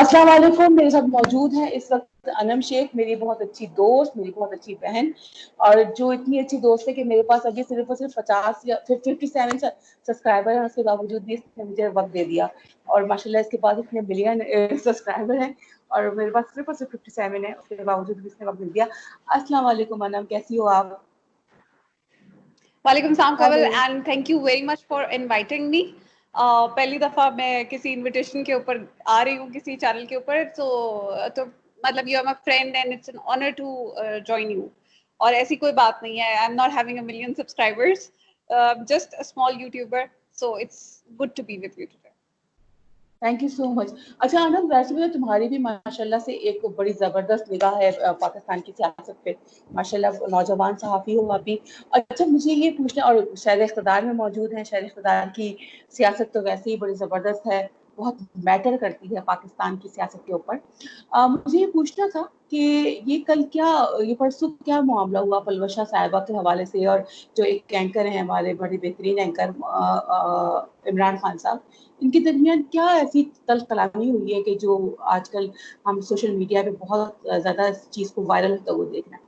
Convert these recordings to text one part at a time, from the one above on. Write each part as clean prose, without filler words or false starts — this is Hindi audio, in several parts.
अस्सलाम वालेकुम। मेरे साथ मौजूद है इस वक्त अनम शेख, मेरी बहुत अच्छी दोस्त, मेरी बहुत अच्छी बहन, और जो इतनी अच्छी दोस्त है कि मेरे पास अभी सिर्फ और सिर्फ 50 या 57 सब्सक्राइबर हैं। उसके बावजूद भी इसने मुझे वक्त दे दिया, और माशाल्लाह इसके पास इतने मिलियन सब्सक्राइबर हैं और मेरे पास सिर्फ और सिर्फ 57 है। उसके बावजूद भी इसने वक्त दे दिया। अस्सलाम वालेकुम अनम, कैसी हो आप? वालेकुम सलाम Kawal, hello. And thank you very much for inviting me. पहली दफ़ा मैं किसी इनविटेशन के ऊपर आ रही हूँ, किसी चैनल के ऊपर, तो मतलब you are my friend and it's an honour to join you. और ऐसी कोई बात नहीं है, I am not having a million subscribers, just a small YouTuber, so it's good to be with you today. Thank you so much. अच्छा अनम, वैसे भी तुम्हारी भी माशाल्लाह से एक बड़ी ज़बरदस्त निगाह है पाकिस्तान की सियासत पे। माशाल्लाह नौजवान सहाफ़ी हो आप भी। अच्छा मुझे ये पूछना, और शहर इक़्तिदार में मौजूद हैं, शहर इक़्तिदार की सियासत तो वैसे ही बड़ी ज़बरदस्त है, बहुत मैटर करती है पाकिस्तान की सियासत के ऊपर। मुझे ये पूछना था कि ये परसों क्या मामला हुआ पलवशा साहिबा के हवाले से, और जो एक एंकर हैं हमारे बड़े बेहतरीन एंकर इमरान खान साहब, इनके दरमियान क्या ऐसी तल्ख कलामी हुई है कि जो आजकल हम सोशल मीडिया पे बहुत ज्यादा इस चीज को वायरल होता हुआ देख रहे हैं।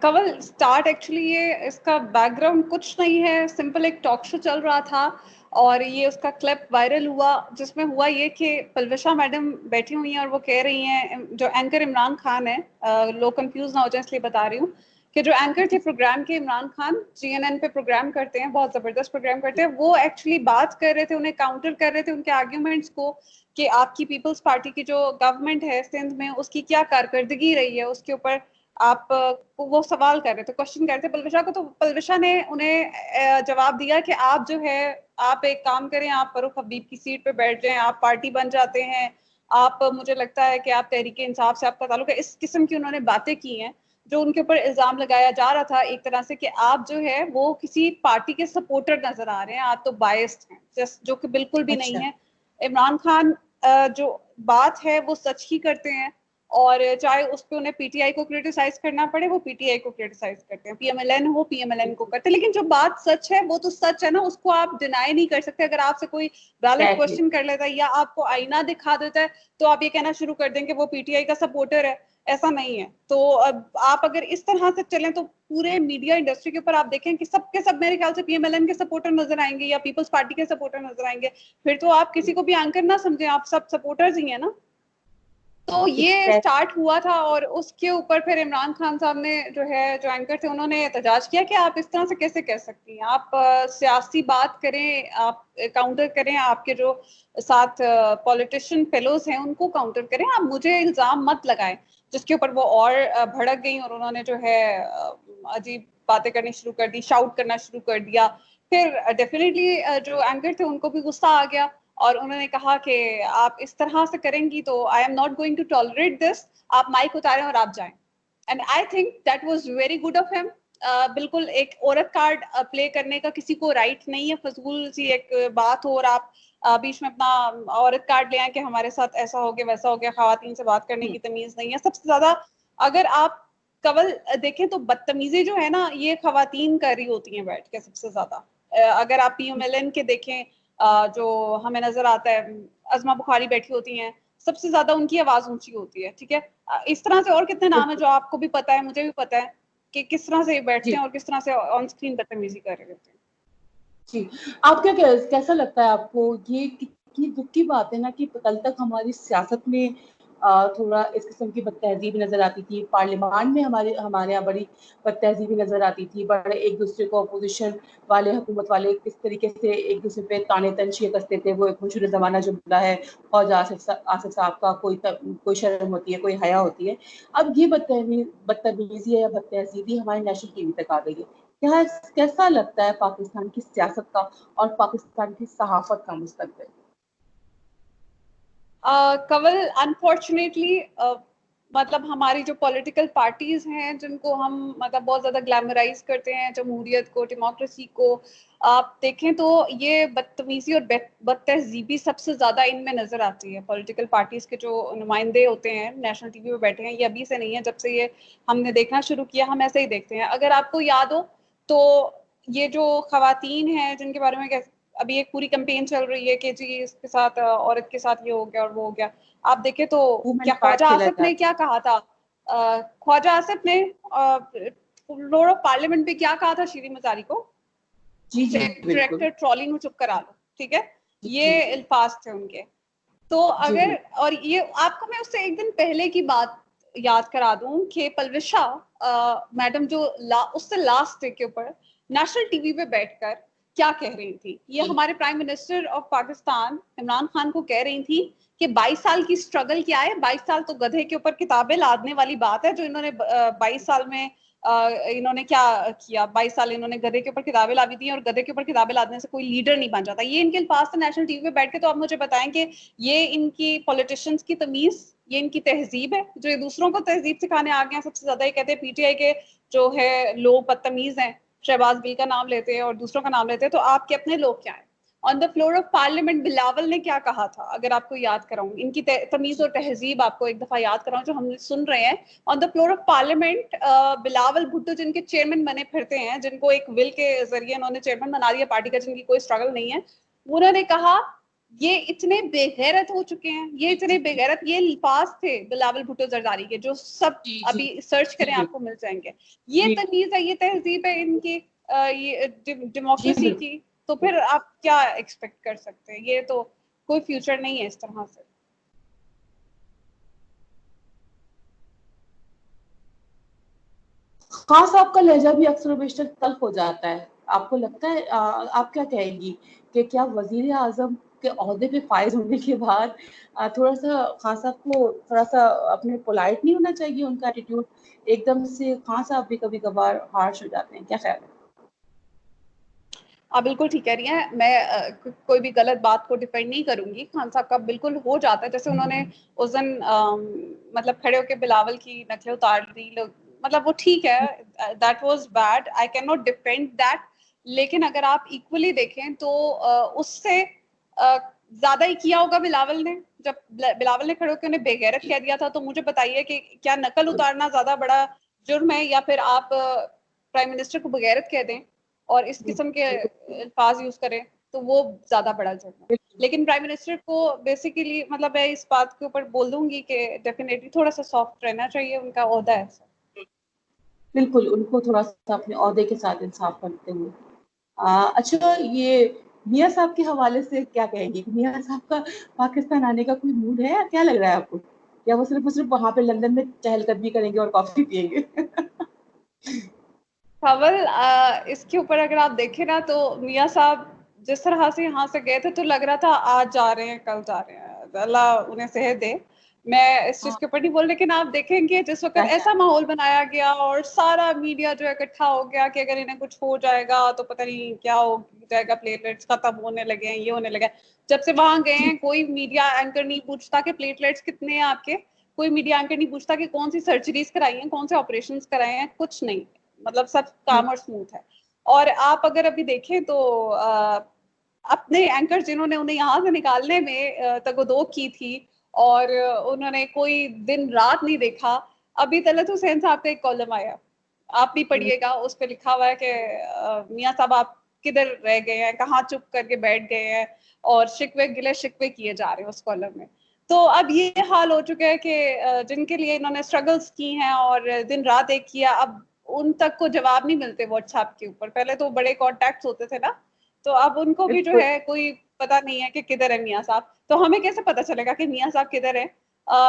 कवल स्टार्ट एक्चुअली ये इसका बैकग्राउंड कुछ नहीं है, सिंपल एक टॉक शो चल रहा था और ये उसका क्लिप वायरल हुआ, जिसमें हुआ ये कि पलवशा मैडम बैठी हुई हैं और वो कह रही हैं, जो एंकर इमरान खान है, लोग कंफ्यूज ना हो जाए इसलिए बता रही हूँ कि जो एंकर थे प्रोग्राम के, इमरान खान CNN पे प्रोग्राम करते हैं, बहुत जबरदस्त प्रोग्राम करते हैं, वो एक्चुअली बात कर रहे थे, उन्हें काउंटर कर रहे थे उनके आर्ग्यूमेंट्स को कि आपकी पीपल्स पार्टी की जो गवर्नमेंट है सिंध में, उसकी क्या कारकर्दगी रही है, उसके ऊपर आप वो सवाल कर रहे थे, क्वेश्चन कर रहे थे पलवशा को। तो पलवशा ने उन्हें जवाब दिया कि आप जो है, आप एक काम करें, आप फरूख हबीब की सीट पे बैठ जाएं, आप पार्टी बन जाते हैं, आप, मुझे लगता है कि आप तहरीक इंसाफ से आपका ताल्लुक है। इस किस्म की उन्होंने बातें की हैं, जो उनके ऊपर इल्जाम लगाया जा रहा था एक तरह से कि आप जो है वो किसी पार्टी के सपोर्टर नजर आ रहे हैं, आप तो बायस्ड हैं, जो कि बिल्कुल भी नहीं अच्छा। है। इमरान खान जो बात है वो सच ही करते हैं, और चाहे उस पर उन्हें पीटीआई को क्रिटिसाइज करना पड़े, वो पीटीआई को क्रिटिसाइज करते हैं, पीएमएलएन हो पीएमएलएन को करते हैं, लेकिन जो बात सच है वो तो सच है ना, उसको आप डिनाई नहीं कर सकते। अगर आपसे कोई वैलिड Exactly. क्वेश्चन कर लेता है या आपको आईना दिखा देता है तो आप ये कहना शुरू कर देंगे वो पीटीआई का सपोर्टर है, ऐसा नहीं है। तो अब आप अगर इस तरह से चलें तो पूरे मीडिया इंडस्ट्री के ऊपर आप देखें कि सब के सब मेरे ख्याल से पीएमएलएन के सपोर्टर नजर आएंगे या पीपल्स पार्टी के सपोर्टर नजर आएंगे, फिर तो आप किसी को भी एंकर ना समझें, आप सब सपोर्टर्स ही है ना। तो ये Exactly. स्टार्ट हुआ था और उसके ऊपर फिर इमरान खान साहब ने जो एंकर थे, उन्होंने एहतजाज किया कि आप इस तरह से कैसे कह सकती हैं, आप सियासी बात करें, आप काउंटर करें, आपके जो साथ पॉलिटिशियन फेलोज हैं उनको काउंटर करें, आप मुझे इल्जाम मत लगाएं। जिसके ऊपर वो और भड़क गई और उन्होंने जो है अजीब बातें करनी शुरू कर दी, शाउट करना शुरू कर दिया। फिर डेफिनेटली जो एंकर थे उनको भी गुस्सा आ गया और उन्होंने कहा कि आप इस तरह से करेंगी तो I am not going to tolerate this, आप माइक उतारें और आप जाएं। And I think that was very good of him. बिल्कुल एक औरत कार्ड प्ले करने का किसी को राइट नहीं है, फजूल सी एक बात हो और आप बीच में अपना औरत कार्ड ले आए कि हमारे साथ ऐसा हो गया वैसा हो गया, खवातीन से बात करने की तमीज नहीं है। सबसे ज्यादा अगर आप कवल देखें तो बदतमीजी जो है ना, ये खवातीन कर रही होती हैं बैठ के सबसे ज्यादा। अगर आप पीएमएलएन के देखें, जो हमें नजर आता है, अजमा बुखारी बैठी होती हैं, सबसे ज्यादा उनकी आवाज ऊंची होती है, ठीक है। इस तरह से और कितने नाम है जो आपको भी पता है, मुझे भी पता है कि किस तरह से बैठते जी हैं और किस तरह से ऑन स्क्रीन बदतमीजी कर रहे होते हैं। जी। आप कैसा लगता है आपको, ये कितनी दुख की बात है ना कि कल तक हमारी सियासत में थोड़ा इस किस्म की बदतहजीबी नजर आती थी। पार्लियामान में हमारे यहाँ बड़ी बदतहजीबी नजर आती थी, बड़े एक दूसरे को अपोजिशन वाले, हुकूमत वाले किस तरीके से एक दूसरे पे ताने तनशिए कसते थे। वो एक मशहूर जमाना जुमला है, फौज आसिफ साहब का, कोई शर्म होती है, कोई हया होती है। अब ये बदतमीजी या बदतहजीबी हमारे नेशनल टीवी तक आ गई है। क्या कैसा लगता है पाकिस्तान की सियासत का और पाकिस्तान की सहाफत का मुस्तकबिल? कवल अनफॉर्चुनेटली मतलब हमारी जो पॉलिटिकल पार्टीज हैं जिनको हम मतलब बहुत ज्यादा ग्लैमराइज करते हैं, जमहूरियत को, डेमोक्रेसी को, आप देखें तो ये बदतमीजी और बदतहजीबी सबसे ज्यादा इनमें नजर आती है। पॉलिटिकल पार्टीज के जो नुमाइंदे होते हैं नेशनल टीवी पे बैठे हैं, ये अभी से नहीं है, जब से ये हमने देखना शुरू किया हम ऐसे ही देखते हैं। अगर आपको याद हो तो ये जो खवातीन हैं जिनके बारे में अभी एक पूरी कैंपेन चल रही है कि जी इसके साथ औरत के साथ ये हो गया और वो हो गया। आप देखें तो वुमेन क्या कार्ड ख्वाजा खेला आसिफ ने जाता क्या कहा था, ख्वाजा आसिफ ने फ्लोर ऑफ पार्लियामेंट पे क्या कहा था शीरी मजारी को, जी जी बिल्कुल। ट्रैक्टर ट्रॉली में चुप करा लो, ठीक है, जी ये जी जी अल्फाज थे उनके। तो जी अगर, और ये आपको मैं उससे एक दिन पहले की बात याद करा दूं कि पलविशा मैडम जो उससे लास्ट डे के ऊपर नेशनल टीवी पे बैठकर क्या कह रही थी, ये जी हमारे prime minister of Pakistan Imran Khan को कह रही थी कि 22 साल की स्ट्रगल क्या है, 22 साल तो गधे के ऊपर किताबें लादने वाली बात है, जो इन्होंने 22 साल में इन्होंने क्या किया, 22 साल इन्होंने गधे के ऊपर किताबें लादी थी और गधे के ऊपर किताबें लादने से कोई लीडर नहीं बन जाता। ये इनके अल्फाज थे नेशनल टीवी पे बैठ के। तो आप मुझे बताएं कि ये इनकी पॉलिटिशियंस की तमीज, ये इनकी तहजीब है, जो ये दूसरों को तहजीब सिखाने आ गए हैं। सबसे ज्यादा ये कहते हैं पीटीआई के जो है लोग बदतमीज हैं, शहबाज गिल का नाम लेते हैं और दूसरों का नाम लेते हैं, तो आपके अपने लोग क्या है। On the floor of parliament Bilawal ने क्या कहा था, अगर आपको याद कराऊं, इनकी तमीज और तहजीब आपको एक दफा याद कराऊं जो हम सुन रहे हैं। On the floor of parliament Bilawal Bhutto जिनके चेयरमैन बने फिरते हैं, जिनको एक विल के जरिए उन्होंने चेयरमैन बना दिया पार्टी का, जिनकी कोई स्ट्रगल नहीं है, उन्होंने कहा ये इतने बेगैरत हो चुके हैं, ये इतने बेगैरत, ये अल्फाज थे बिलावल भुट्टो जरदारी के जो सब जी जी अभी सर्च जी करें आपको मिल जाएंगे। ये जी तमीज है, ये तहजीब है इनकी, ये जी डेमोक्रेसी बिल्कुल। की। तो फिर आप क्या एक्सपेक्ट कर सकते हैं, ये तो कोई फ्यूचर नहीं है इस तरह से। खान साहब का लहजा भी अक्सर व बेशतर तल्ख हो जाता है। आपको लगता है आप क्या कहेंगी कि क्या वजीर आजम के ओहदे पे फायज होने के बाद थोड़ा सा खान साहब को थोड़ा सा अपने पोलाइट नहीं होना चाहिए, उनका एटीट्यूड एकदम से खान साहब भी कभी कभार हार्श हो जाते हैं, क्या ख्याल है? आप बिल्कुल ठीक कह रही हैं। मैं कोई भी गलत बात को डिफेंड नहीं करूंगी, खान साहब का बिल्कुल हो जाता है। जैसे उन्होंने उस दिन मतलब खड़े होकर बिलावल की नकलें उतार दी, लोग मतलब वो ठीक है, that was bad, I can not defend that. लेकिन अगर आप इक्वली देखें तो उससे ज्यादा ही किया होगा बिलावल ने। जब बिलावल ने खड़े होकर उन्हें बेगैरत कह दिया था, तो मुझे बताइए कि क्या नकल उतारना ज्यादा बड़ा जुर्म है, या फिर आप प्राइम मिनिस्टर को बेगैरत कह दें और इस किस्म के अल्फाज यूज करें, तो वो ज्यादा बड़ा जुर्म है। लेकिन प्राइम मिनिस्टर को बेसिकली, मतलब मैं इस बात के ऊपर बोल दूंगी कि डेफिनेटली थोड़ा सा सॉफ्ट रहना चाहिए, उनका ओहदा है। बिल्कुल, उनको थोड़ा सा अपने ओहदे के साथ इंसाफ करते हुए। अच्छा, ये मियाँ साहब के हवाले से क्या कहेंगी? मियाँ साहब का पाकिस्तान आने का कोई मूड है या क्या लग रहा है आपको? या वो सिर्फ वहां पे लंदन में चहलकदमी करेंगे और कॉफी पियेंगे? कंवल, इसके ऊपर अगर आप देखें ना, तो मियाँ साहब जिस तरह से यहाँ से गए थे, तो लग रहा था आज जा रहे हैं कल जा रहे हैं, अल्लाह उन्हें सेहत दे। मैं इस चीज हाँ, के ऊपर नहीं बोल, लेकिन आप देखेंगे जिस वक्त जाहिर ऐसा माहौल बनाया गया और सारा मीडिया जो है इकट्ठा हो गया कि अगर इन्हें कुछ हो जाएगा तो पता नहीं क्या हो जाएगा, प्लेटलेट्स खत्म होने लगे हैं, ये होने लगे हैं। जब से वहां गए जी हैं, कोई मीडिया एंकर नहीं पूछता कि प्लेटलेट्स कितने हैं आपके, कोई मीडिया एंकर नहीं पूछता कि कौन सी सर्जरीज कराई हैं, कौन से ऑपरेशन कराए हैं, कुछ नहीं। मतलब सब काम और स्मूथ है। और आप अगर अभी देखें तो अपने एंकर जिन्होंने उन्हें यहाँ से निकालने में तगोदो की थी और उन्होंने कोई दिन रात नहीं देखा। अभी तलत हुसैन साहब का एक कॉलम आया, आप भी पढ़िएगा, उस पर लिखा हुआ है कि मियाँ साहब आप किधर रह गए हैं, कहाँ चुप करके बैठ गए हैं, और शिकवे गिले शिकवे किए जा रहे हैं उस कॉलम में। तो अब ये हाल हो चुका है कि जिनके लिए इन्होंने स्ट्रगल्स की हैं और दिन रात एक किया, अब उन तक को जवाब नहीं मिलते व्हाट्सएप के ऊपर। पहले तो बड़े कॉन्टेक्ट होते थे ना, तो अब उनको भी जो बिल्कुल है कोई पता नहीं है कि किधर है मियाँ साहब। तो हमें कैसे पता चलेगा कि मियाँ साहब किधर है?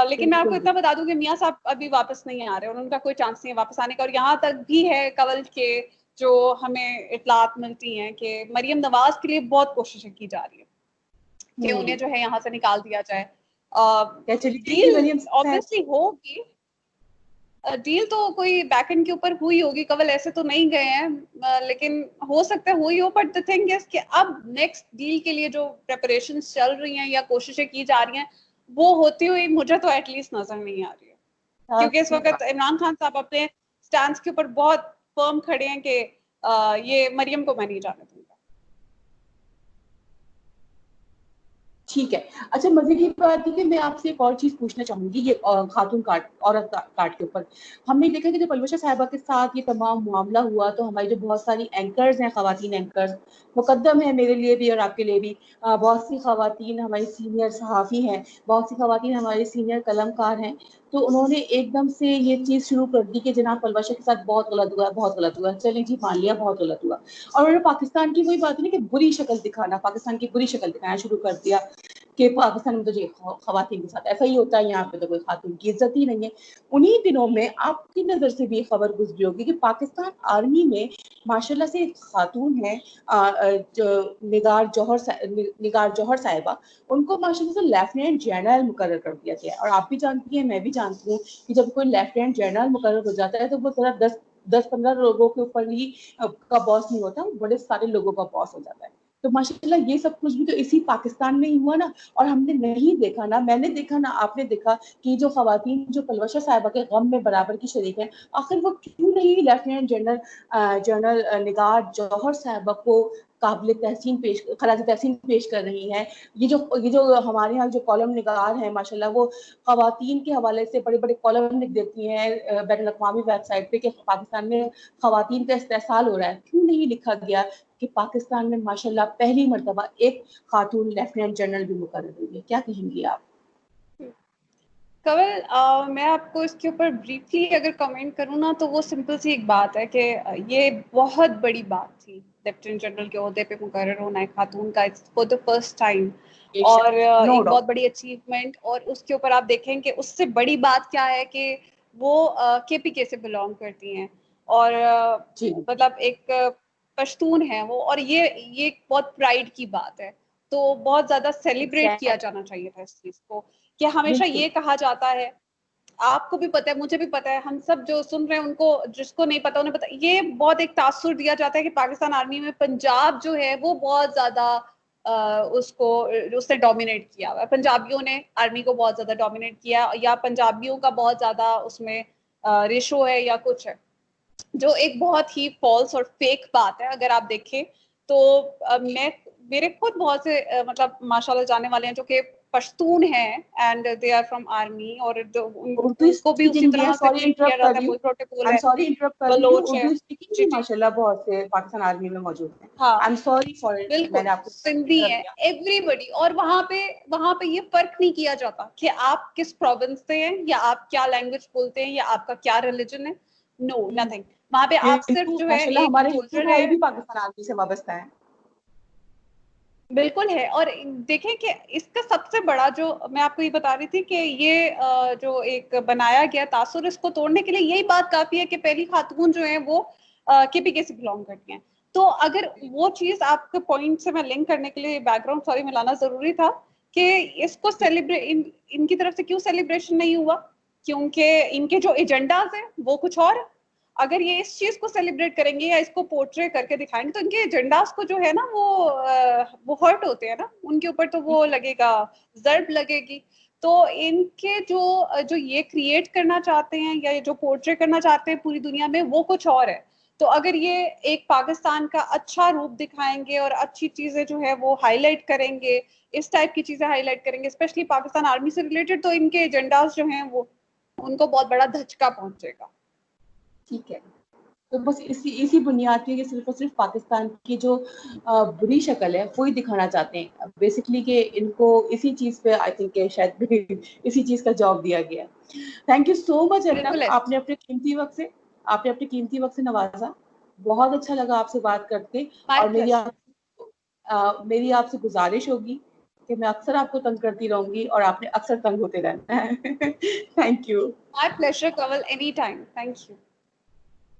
लेकिन मैं आपको बिल्कुल। इतना बता दूं कि मियाँ साहब अभी वापस नहीं आ रहे और उनका कोई चांस नहीं है वापस आने का। और यहाँ तक भी है कवल के जो हमें इतलात मिलती हैं कि मरियम नवाज के लिए बहुत कोशिशें की जा रही है कि उन्हें जो है यहाँ से निकाल दिया जाए। क्या चली जाएगी डील मरियम साहब? ऑब्वियसली होगी, डील तो कोई बैकएंड के ऊपर हुई होगी कवल, ऐसे तो नहीं गए हैं, लेकिन हो सकता है हुई हो। बट द थिंग इज कि अब नेक्स्ट डील के लिए जो प्रेपरेशन चल रही हैं या कोशिशें की जा रही हैं, वो होती हुई मुझे तो एटलीस्ट नजर नहीं आ रही है। क्योंकि इस वक्त इमरान खान साहब अपने स्टैंड के ऊपर बहुत फर्म खड़े हैं कि ये मरियम को मैं नहीं जाने दूंगा। ठीक है। अच्छा, मजे की बात है कि मैं आपसे एक और चीज पूछना चाहूंगी, ये खातून काट, औरत काट के ऊपर हमने देखा कि जब पलवशा साहिबा के साथ ये तमाम मामला हुआ तो हमारी जो बहुत सारी एंकर्स हैं, खवातीन एंकर्स, मुकद्दम है मेरे लिए भी और आपके लिए भी, बहुत सी खवातीन हमारी सीनियर सहाफ़ी हैं, बहुत सी खवातीन हमारे सीनियर कलमकार हैं, तो उन्होंने एकदम से ये चीज़ शुरू कर दी कि जनाब पलवशा के साथ बहुत गलत हुआ, बहुत गलत हुआ, चलें जी मान लिया बहुत गलत हुआ। और उन्होंने पाकिस्तान की वही बात है ना कि बुरी शक्ल दिखाना, पाकिस्तान की बुरी शक्ल दिखाना शुरू कर दिया कि पाकिस्तान में तो जी खवातीन के साथ ऐसा ही होता है, यहाँ पे तो कोई खातून की इज्जत ही नहीं है। उन्हीं दिनों में आपकी नज़र से भी खबर गुजरी होगी कि पाकिस्तान आर्मी में माशाल्लाह से एक खातून है, निगार जौहर साहिबा, उनको माशाल्लाह से लेफ्टिनेंट जनरल मुकर्रर कर दिया गया। और आप भी जानती हैं, मैं भी जानती हूँ कि जब कोई लेफ्टिनेंट जनरल मुकर्रर हो जाता है तो वो जरा 10-15 लोगों के ऊपर ही का बॉस नहीं होता, बड़े सारे लोगों का बॉस हो जाता है। तो माशाल्लाह ये सब कुछ भी तो इसी पाकिस्तान में ही हुआ ना। और हमने नहीं देखा ना, मैंने देखा ना आपने देखा कि जो खवातीन जो पलवशा साहिबा के गम में बराबर की शरीक है, आखिर वो क्यों नहीं लेफ्टिनेंट जनरल निगार जौहर साहिबा को काबिल तहसीन पेश, खराज तहसीन पेश कर रही हैं। ये जो हमारे यहाँ जो कॉलम निगार हैं माशाल्लाह, वो खवातीन के हवाले से बड़े बड़े कॉलम लिख देती हैं बैनुल अक़वामी वेबसाइट पे कि पाकिस्तान में खवातीन का इस्तेहसाल हो रहा है। क्यों नहीं लिखा गया कि पाकिस्तान में माशाल्लाह पहली मर्तबा एक खातून लेफ्टिनेंट जनरल भी मुकर्रर हुई है? क्या कहेंगी आप? कंवल, मैं आपको इसके ऊपर ब्रीफली अगर कमेंट करूँ ना, तो वो सिंपल सी एक बात है कि ये बहुत बड़ी बात थी लेफ्टिनेंट जनरल के ओहदे पे मुकर्रर होना है खातून का, फॉर द फर्स्ट टाइम। और नो एक बहुत डाउट। बड़ी अचीवमेंट। और उसके ऊपर आप देखें कि उससे बड़ी बात क्या है कि वो केपीके से बिलोंग करती हैं, और जी मतलब एक पश्तून है वो, और ये एक बहुत प्राइड की बात है। तो बहुत ज्यादा सेलिब्रेट किया एग्जैक्टली, जाना चाहिए था इस चीज को, कि हमेशा बिल्कुल। ये कहा जाता है, आपको भी पता है, मुझे भी पता है, हम सब जो सुन रहे हैं उनको, जिसको नहीं पता उन्हें पता, ये बहुत एक तासुर दिया जाता है कि पाकिस्तान आर्मी में पंजाब जो है वो बहुत ज्यादा उसको उसने डोमिनेट किया हुआ है, पंजाबियों ने आर्मी को बहुत ज्यादा डोमिनेट किया, या पंजाबियों का बहुत ज्यादा उसमें रेशो है या कुछ है, जो एक बहुत ही फॉल्स और फेक बात है अगर आप देखें तो। मैं मेरे खुद बहुत से मतलब माशाल्लाह जाने वाले हैं जो कि पश्तून हैं, and they are from army, और उर्दू उनको भी उसी स्पीकिंग भी है, तरह से सॉरी ट्रीट किया इंटरप्ट कर जाता है, रही हूँ, वही प्रोटोकॉल आई एम है। सॉरी इंटरप्ट कर रही हूँ। बलोच है। उर्दू स्पीकिंग जी भी जी। माशाल्लाह बहुत से पाकिस्तान आर्मी में मौजूद हैं। आई हाँ, एम सॉरी फॉर इट, बिल्कुल मैंने आपको सिंधी कर है, दिया। एवरीबडी। और वहां पे ये फर्क नहीं किया जाता कि आप किस प्रोविंस से हैं, या आप क्या लैंग्वेज बोलते हैं, या आपका क्या रिलीजन है। No, nothing. वहां पे आप सिर्फ हिंदू जो है माशाल्लाह, एक हमारे हिंदू सोल्जर भाई है। भी पाकिस्तान आर्मी से वाबस्ता है। बिल्कुल है। और देखें कि इसका सबसे बड़ा जो मैं आपको ये बता रही थी कि ये जो एक बनाया गया तासुर, इसको तोड़ने के लिए यही बात काफी है कि पहली खातून जो है वो केपीके से बिलोंग करती हैं। तो अगर वो चीज आपके पॉइंट से मैं लिंक करने के लिए बैकग्राउंड सॉरी मिलाना जरूरी था कि इसको इनकी तरफ से क्यों सेलिब्रेशन नहीं हुआ, क्योंकि इनके जो एजेंडाज हैं वो कुछ और है। अगर ये इस चीज को सेलिब्रेट करेंगे या इसको पोर्ट्रे करके दिखाएंगे तो इनके एजेंडास को जो है ना वो हर्ट होते हैं ना, उनके ऊपर तो वो लगेगा, जर्ब लगेगी। तो इनके जो ये क्रिएट करना चाहते हैं या जो पोर्ट्रे करना चाहते हैं पूरी दुनिया में, वो कुछ और है। तो अगर ये एक पाकिस्तान का अच्छा रूप दिखाएंगे और अच्छी चीजें जो है वो हाईलाइट करेंगे, इस टाइप की चीजें हाईलाइट करेंगे स्पेशली पाकिस्तान आर्मी से रिलेटेड, तो इनके एजेंडास जो हैं वो उनको बहुत बड़ा धचका पहुंचेगा। ठीक है। तो बस इसी इसी बुनियाद पे ये सिर्फ और सिर्फ पाकिस्तान की जो बुरी शक्ल है वो ही दिखाना चाहते हैं बेसिकली, कि इनको इसी चीज पे आई थिंक शायद इसी चीज का जॉब दिया गया है। Thank you so much Arnab, बिल्कुल है। आपने अपने कीमती वक्त से नवाजा। बहुत अच्छा लगा आपसे बात करके। माय और प्लेजर। मेरी आपसे गुजारिश होगी कि मैं अक्सर आपको तंग करती रहूंगी और आपने अक्सर तंग होते रहना है। Thank you. My pleasure, Kaval, anytime. Thank you.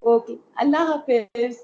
Okay, Allah Hafiz.